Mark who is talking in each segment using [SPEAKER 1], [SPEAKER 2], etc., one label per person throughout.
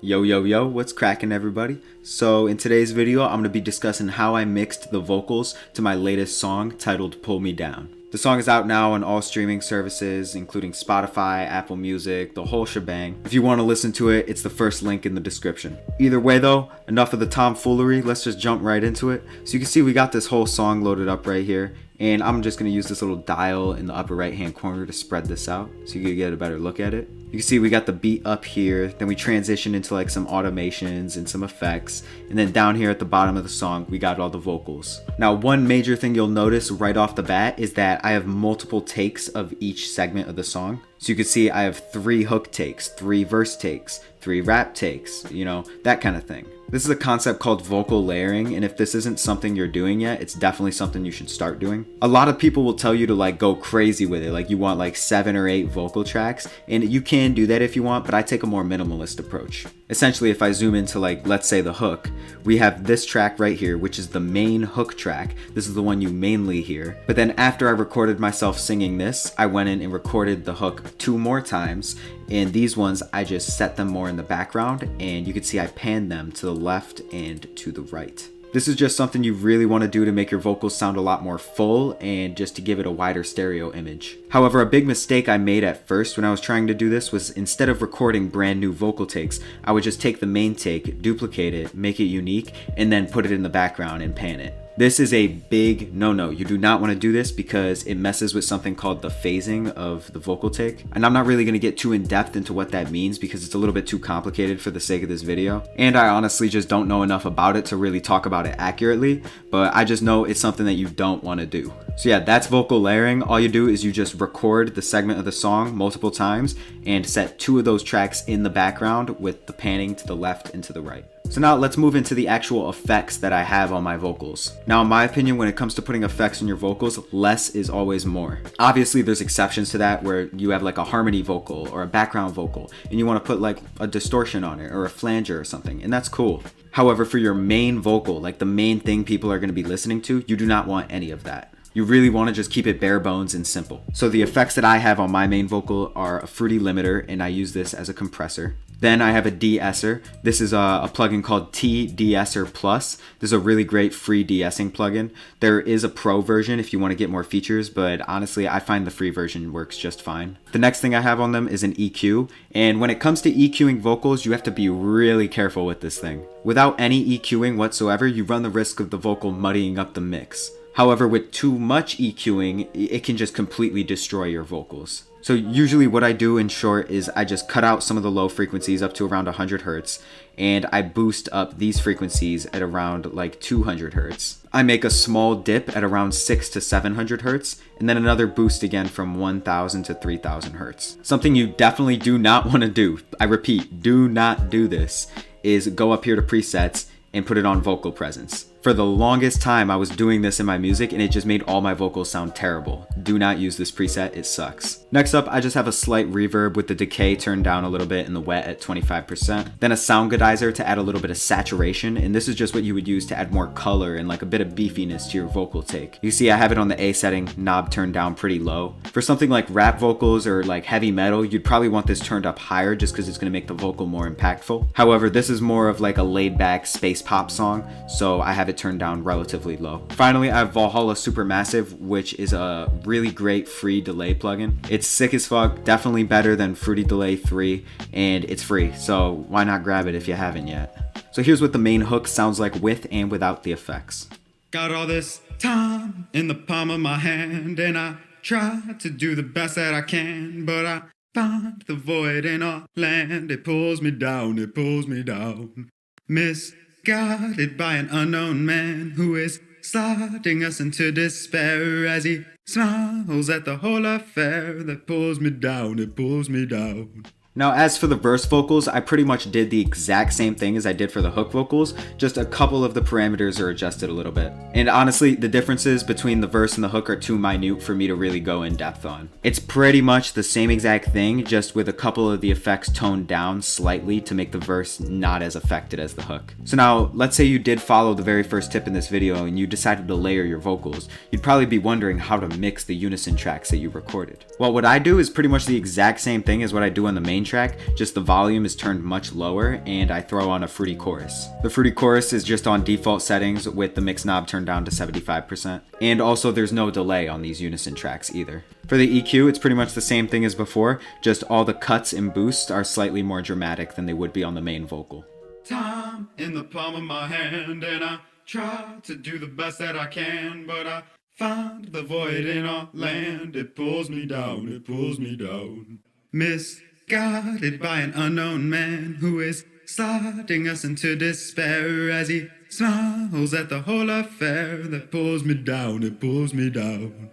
[SPEAKER 1] Yo, what's cracking everybody? So in today's video, I'm going to be discussing how I mixed the vocals to my latest song titled Pull Me Down. The song is out now on all streaming services, including Spotify, Apple Music, the whole shebang. If you want to listen to it, it's the first link in the description. Either way though, enough of the tomfoolery, let's just jump right into it. So you can see we got this whole song loaded up right here, and I'm just going to use this little dial in the upper right hand corner to spread this out so you can get a better look at it. You can see we got the beat up here, then we transition into like some automations and some effects, and then down here at the bottom of the song we got all the vocals. Now one major thing you'll notice right off the bat is that I have multiple takes of each segment of the song. So you can see I have 3 hook takes, 3 verse takes, 3 rap takes, that kind of thing. This is a concept called vocal layering, and if this isn't something you're doing yet, it's definitely something you should start doing. A lot of people will tell you to like go crazy with it, like you want like 7 or 8 vocal tracks, and you can do that if you want, but I take a more minimalist approach. Essentially, if I zoom into like, let's say the hook, we have this track right here, which is the main hook track. This is the one you mainly hear. But then after I recorded myself singing this, I went in and recorded the hook 2 more times, and these ones I just set them more in the background, and you can see I panned them to the left and to the right. This is just something you really want to do to make your vocals sound a lot more full and just to give it a wider stereo image. However, a big mistake I made at first when I was trying to do this was instead of recording brand new vocal takes, I would just take the main take, duplicate it, make it unique, and then put it in the background and pan it. This is a big no-no. You do not want to do this because it messes with something called the phasing of the vocal take. And I'm not really going to get too in-depth into what that means because it's a little bit too complicated for the sake of this video. And I honestly just don't know enough about it to really talk about it accurately, but I just know it's something that you don't want to do. So yeah, that's vocal layering. All you do is you just record the segment of the song multiple times and set 2 of those tracks in the background with the panning to the left and to the right. So now let's move into the actual effects that I have on my vocals. Now in my opinion, when it comes to putting effects on your vocals, less is always more. Obviously there's exceptions to that where you have like a harmony vocal or a background vocal and you want to put like a distortion on it or a flanger or something, and that's cool. However, for your main vocal, like the main thing people are going to be listening to, you do not want any of that. You really want to just keep it bare bones and simple. So the effects that I have on my main vocal are a fruity limiter, and I use this as a compressor. Then I have a de-esser. This is a plugin called De-esser Plus. This is a really great free de-essing plugin. There is a pro version if you want to get more features, but honestly, I find the free version works just fine. The next thing I have on them is an EQ, and when it comes to EQing vocals, you have to be really careful with this thing. Without any EQing whatsoever, you run the risk of the vocal muddying up the mix. However, with too much EQing, it can just completely destroy your vocals. So usually what I do in short is I just cut out some of the low frequencies up to around 100 Hertz, and I boost up these frequencies at around like 200 Hertz. I make a small dip at around 600 to 700 Hertz, and then another boost again from 1000 to 3000 Hertz. Something you definitely do not want to do, I repeat, do not do this, is go up here to presets and put it on vocal presence. For the longest time, I was doing this in my music and it just made all my vocals sound terrible. Do not use this preset, it sucks. Next up, I just have a slight reverb with the decay turned down a little bit and the wet at 25%. Then a sound goodizer to add a little bit of saturation, and this is just what you would use to add more color and like a bit of beefiness to your vocal take. You see I have it on the A setting, knob turned down pretty low. For something like rap vocals or like heavy metal, you'd probably want this turned up higher just because it's going to make the vocal more impactful. However, this is more of like a laid back space pop song, so I have it turned down relatively low. Finally, I have Valhalla Supermassive, which is a really great free delay plugin. It's sick as fuck, definitely better than Fruity Delay 3, and it's free, so why not grab it if you haven't yet. So here's what the main hook sounds like with and without the effects.
[SPEAKER 2] Got all this time in the palm of my hand, and I try to do the best that I can, but I find the void in our land. It pulls me down, it pulls me down. Misguided by an unknown man who is sliding us into despair as he smiles at the whole affair that pulls me down, it pulls me down.
[SPEAKER 1] Now as for the verse vocals, I pretty much did the exact same thing as I did for the hook vocals, just a couple of the parameters are adjusted a little bit. And honestly, the differences between the verse and the hook are too minute for me to really go in depth on. It's pretty much the same exact thing, just with a couple of the effects toned down slightly to make the verse not as affected as the hook. So now, let's say you did follow the very first tip in this video and you decided to layer your vocals, you'd probably be wondering how to mix the unison tracks that you recorded. Well, what I do is pretty much the exact same thing as what I do on the main track, just the volume is turned much lower and I throw on a fruity chorus. The fruity chorus is just on default settings with the mix knob turned down to 75%. And also there's no delay on these Unison tracks either. For the EQ, it's pretty much the same thing as before, just all the cuts and boosts are slightly more dramatic than they would be on the main vocal.
[SPEAKER 2] Time in the palm of my hand, and I try to do the best that I can, but I find the void in our land. It pulls me down, it pulls me down. Misguided by an unknown man who is sliding us into despair as he smiles at the whole affair. That pulls me down, it pulls me down.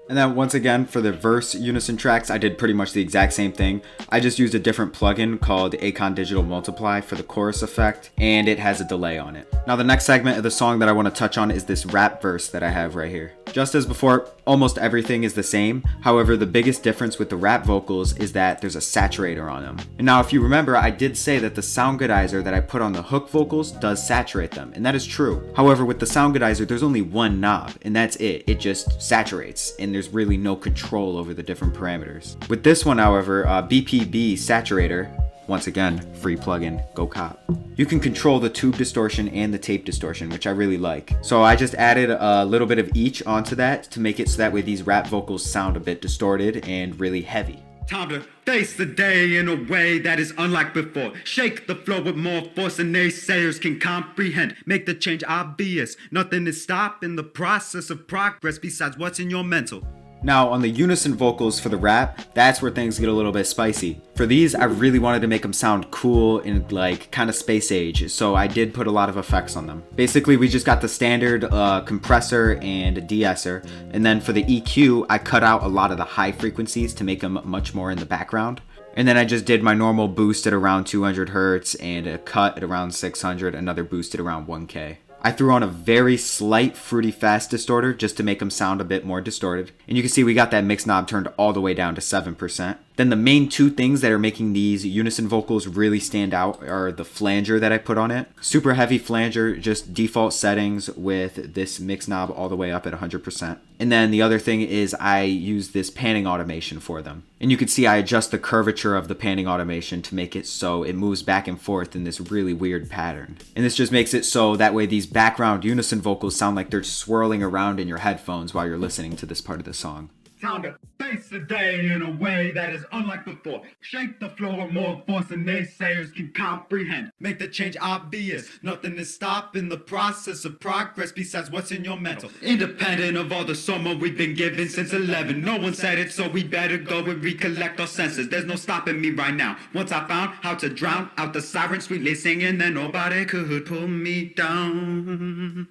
[SPEAKER 1] And then once again, for the verse Unison tracks, I did pretty much the exact same thing. I just used a different plugin called Acon Digital Multiply for the chorus effect, and it has a delay on it. Now the next segment of the song that I want to touch on is this rap verse that I have right here. Just as before, almost everything is the same. However, the biggest difference with the rap vocals is that there's a saturator on them. And now if you remember, I did say that the sound goodizer that I put on the hook vocals does saturate them, and that is true. However, with the sound goodizer, there's only one knob, and that's it. It just saturates, and there's really no control over the different parameters. With this one, however, BPB Saturator, once again, free plugin, go cop. You can control the tube distortion and the tape distortion, which I really like. So I just added a little bit of each onto that to make it so that way these rap vocals sound a bit distorted and really heavy.
[SPEAKER 2] Time to face the day in a way that is unlike before. Shake the floor with more force than naysayers can comprehend. Make the change obvious. Nothing is stopping the process of progress besides what's in your mental.
[SPEAKER 1] Now on the Unison vocals for the rap, that's where things get a little bit spicy. For these, I really wanted to make them sound cool and like kind of space age, so I did put a lot of effects on them. Basically, we just got the standard compressor and de-esser, and then for the EQ, I cut out a lot of the high frequencies to make them much more in the background. And then I just did my normal boost at around 200 Hertz and a cut at around 600, another boost at around 1K. I threw on a very slight fruity fast distorter just to make them sound a bit more distorted. And you can see we got that mix knob turned all the way down to 7%. Then the main two things that are making these Unison vocals really stand out are the flanger that I put on it. Super heavy flanger, just default settings with this mix knob all the way up at 100%. And then the other thing is I use this panning automation for them. And you can see I adjust the curvature of the panning automation to make it so it moves back and forth in this really weird pattern. And this just makes it so that way these background Unison vocals sound like they're swirling around in your headphones while you're listening to this part of the song.
[SPEAKER 2] Time to face the day in a way that is unlike before. Shake the floor with more force than naysayers can comprehend. Make the change obvious. Nothing is stopping the process of progress besides what's in your mental. Independent of all the summer we've been given since 11. No one said it, so we better go and recollect our senses. There's no stopping me right now. Once I found how to drown out the sirens sweetly singing, then nobody could pull me down.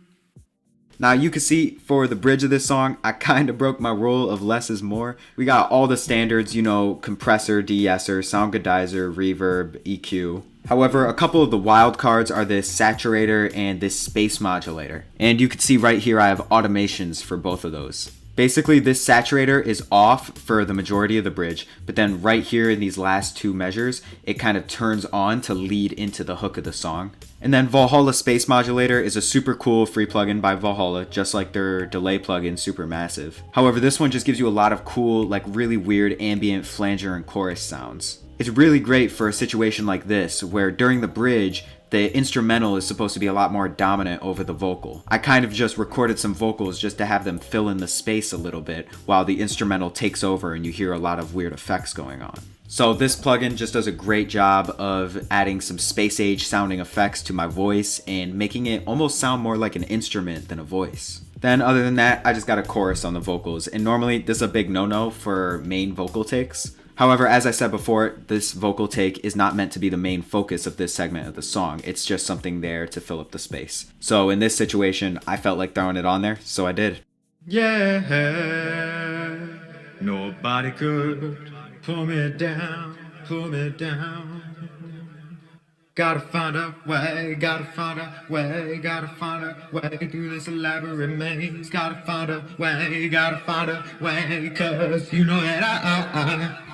[SPEAKER 1] Now you can see for the bridge of this song, I kind of broke my rule of less is more. We got all the standards, you know, compressor, de-esser, sound goodizer, reverb, EQ. However, a couple of the wild cards are this saturator and this space modulator. And you can see right here I have automations for both of those. Basically, this saturator is off for the majority of the bridge, but then right here in these last two measures, it kind of turns on to lead into the hook of the song. And then Valhalla Space Modulator is a super cool free plugin by Valhalla, just like their delay plugin Supermassive. However, this one just gives you a lot of cool, like really weird ambient flanger and chorus sounds. It's really great for a situation like this, where during the bridge, the instrumental is supposed to be a lot more dominant over the vocal. I kind of just recorded some vocals just to have them fill in the space a little bit while the instrumental takes over and you hear a lot of weird effects going on. So this plugin just does a great job of adding some space age sounding effects to my voice and making it almost sound more like an instrument than a voice. Then other than that, I just got a chorus on the vocals, and normally this is a big no-no for main vocal takes. However, as I said before, this vocal take is not meant to be the main focus of this segment of the song. It's just something there to fill up the space. So in this situation, I felt like throwing it on there, so I did.
[SPEAKER 2] Yeah, nobody could pull me down, pull me down. Gotta find a way, gotta find a way, gotta find a way through this elaborate maze. Gotta find a way, 'cause you know that I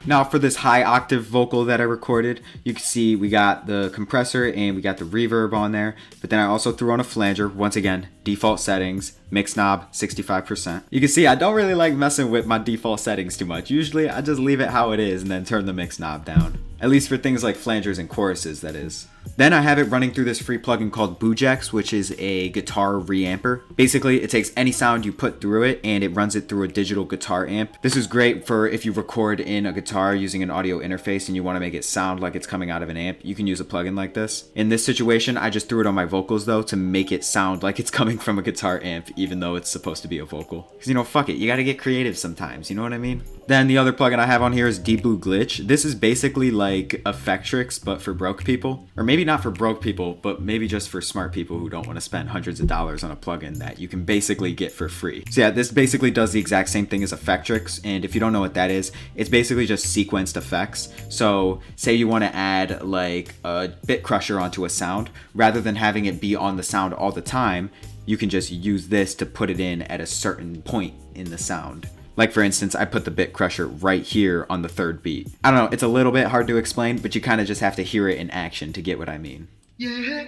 [SPEAKER 1] Now for this high octave vocal that I recorded, you can see we got the compressor and we got the reverb on there, but then I also threw on a flanger. Once again, default settings, mix knob 65%. You can see I don't really like messing with my default settings too much. Usually I just leave it how it is and then turn the mix knob down. At least for things like flangers and choruses, that is. Then I have it running through this free plugin called Boojax, which is a guitar reamper. Basically, it takes any sound you put through it and it runs it through a digital guitar amp. This is great for if you record in a guitar using an audio interface and you want to make it sound like it's coming out of an amp. You can use a plugin like this. In this situation, I just threw it on my vocals though to make it sound like it's coming from a guitar amp, even though it's supposed to be a vocal. Because, you know, fuck it, you gotta get creative sometimes, you know what I mean? Then the other plugin I have on here is Deblue Glitch. This is basically like Effectrix, but for broke people. Or maybe not for broke people, but maybe just for smart people who don't want to spend hundreds of dollars on a plugin that you can basically get for free. So yeah, this basically does the exact same thing as Effectrix, and if you don't know what that is, it's basically just sequenced effects. So say you want to add like a bit crusher onto a sound, rather than having it be on the sound all the time, you can just use this to put it in at a certain point in the sound. Like for instance, I put the bit crusher right here on the third beat. I don't know, it's a little bit hard to explain, but you kind of just have to hear it in action to get what I mean.
[SPEAKER 2] Yeah.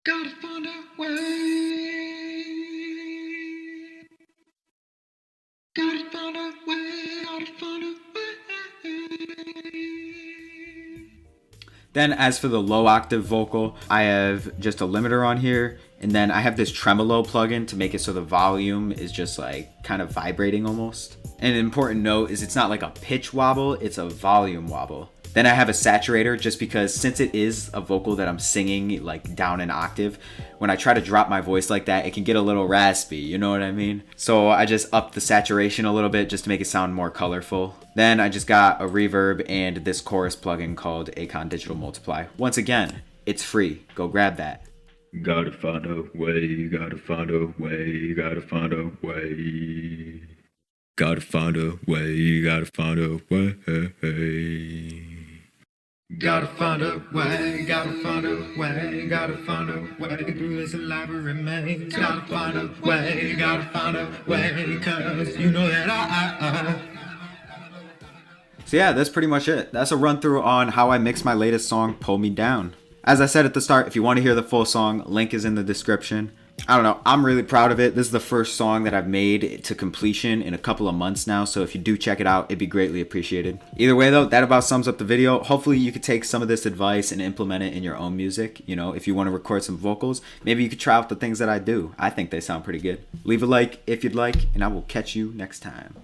[SPEAKER 2] Gotta find a way. Gotta find a way. Gotta find a way.
[SPEAKER 1] Then as for the low octave vocal, I have just a limiter on here, and then I have this tremolo plugin to make it so the volume is just like kind of vibrating almost. And an important note is it's not like a pitch wobble, it's a volume wobble. Then I have a saturator just because since it is a vocal that I'm singing like down an octave, when I try to drop my voice like that, it can get a little raspy, you know what I mean? So I just upped the saturation a little bit just to make it sound more colorful. Then I just got a reverb and this chorus plugin called Acon Digital Multiply. Once again, it's free. Go grab that.
[SPEAKER 2] Gotta find a way, gotta find a way, gotta find a way. Gotta find a way, gotta find a way. Gotta find a way, gotta find a way, gotta find a way through this elaborate maze. Gotta find a way, gotta find a way, cause you know that I.
[SPEAKER 1] So yeah, that's pretty much it. That's a run through on how I mixed my latest song, Pull Me Down. As I said at the start, if you want to hear the full song, link is in the description. I don't know, I'm really proud of it. This is the first song that I've made to completion in a couple of months now, so if you do check it out, it'd be greatly appreciated. Either way though, that about sums up the video. Hopefully you could take some of this advice and implement it in your own music. You know, if you want to record some vocals, maybe you could try out the things that I do. I think they sound pretty good. Leave a like if you'd like, and I will catch you next time.